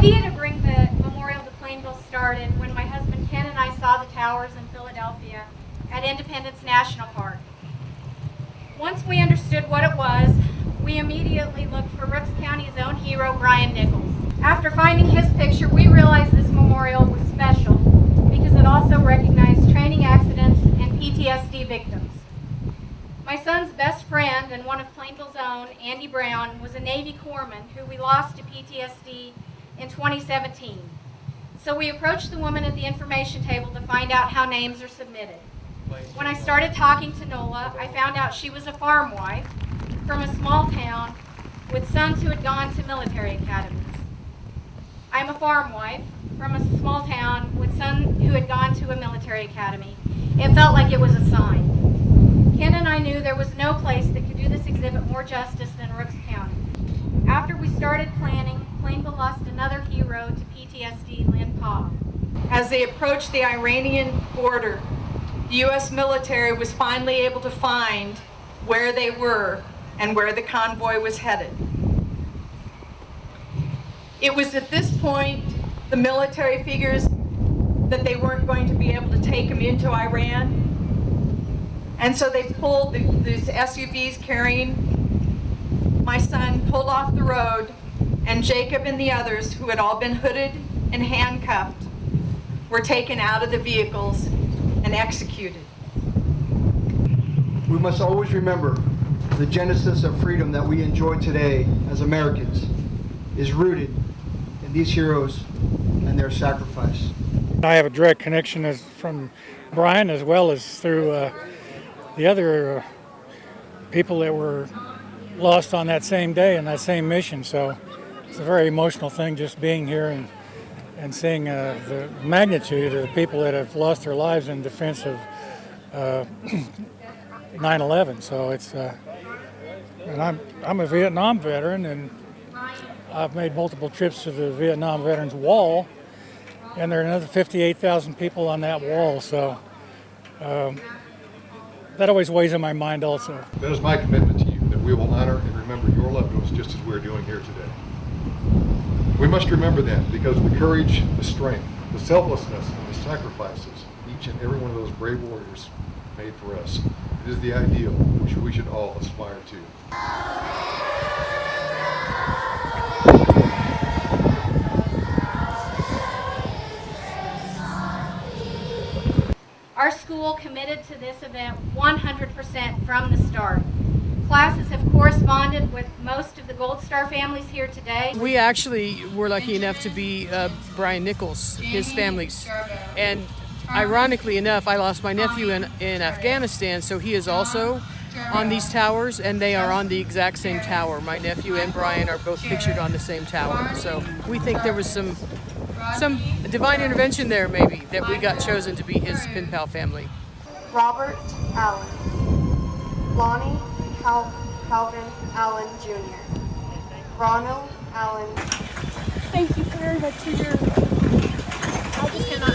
idea to bring the memorial to Plainville started when my husband Ken and I saw the towers in Philadelphia at Independence National Park. Once we understood what it was, we immediately looked for Rooks County's own hero, Bryan Nichols. After finding his picture, we realized this memorial was special because it also recognized training accidents and PTSD victims. My son's best friend and one of Plainville's own, Andy Brown, was a Navy corpsman who we lost to PTSD in 2017. So we approached the woman at the information table to find out how names are submitted. When I started talking to Noala, I found out she was a farm wife from a small town with sons who had gone to military academies. I'm a farm wife from a small town with sons who had gone to a military academy. It felt like it was a sign. Ken and I knew there was no place that could do this exhibit more justice than Rooks County. After we started planning, Plainville lost another hero to PTSD, Lynn Pogg. As they approached the Iranian border, the U.S. military was finally able to find where they were and where the convoy was headed. It was at this point the military figures that they weren't going to be able to take them into Iran. And so they pulled these SUVs carrying my son, pulled off the road, and Jacob and the others, who had all been hooded and handcuffed, were taken out of the vehicles and executed. We must always remember the genesis of freedom that we enjoy today as Americans is rooted in these heroes and their sacrifice. I have a direct connection from Bryan as well as through the other people that were lost on that same day in that same mission. So it's a very emotional thing just being here and seeing the magnitude of the people that have lost their lives in defense of 9/11. So it's and I'm a Vietnam veteran, and I've made multiple trips to the Vietnam Veterans Wall, and there are another 58,000 people on that wall. So that always weighs on my mind also. That is my commitment to you, that we will honor and remember your loved ones just as we're doing here today. We must remember that because of the courage, the strength, the selflessness, and the sacrifices each and every one of those brave warriors made for us. It is the ideal which we should all aspire to. Our school committed to this event 100% from the start. Classes have corresponded with most of the Gold Star families here today. We actually were lucky enough to be Bryan Nichols, his family's. And ironically enough, I lost my nephew in Afghanistan, so he is also on these towers, and they are on the exact same tower. My nephew and Bryan are both pictured on the same tower. So we think there was some divine intervention there, maybe, that we got chosen to be his pen pal family. Robert Allen, Lonnie Calvin Allen Jr., Ronald Allen. Thank you very much for your... I just cannot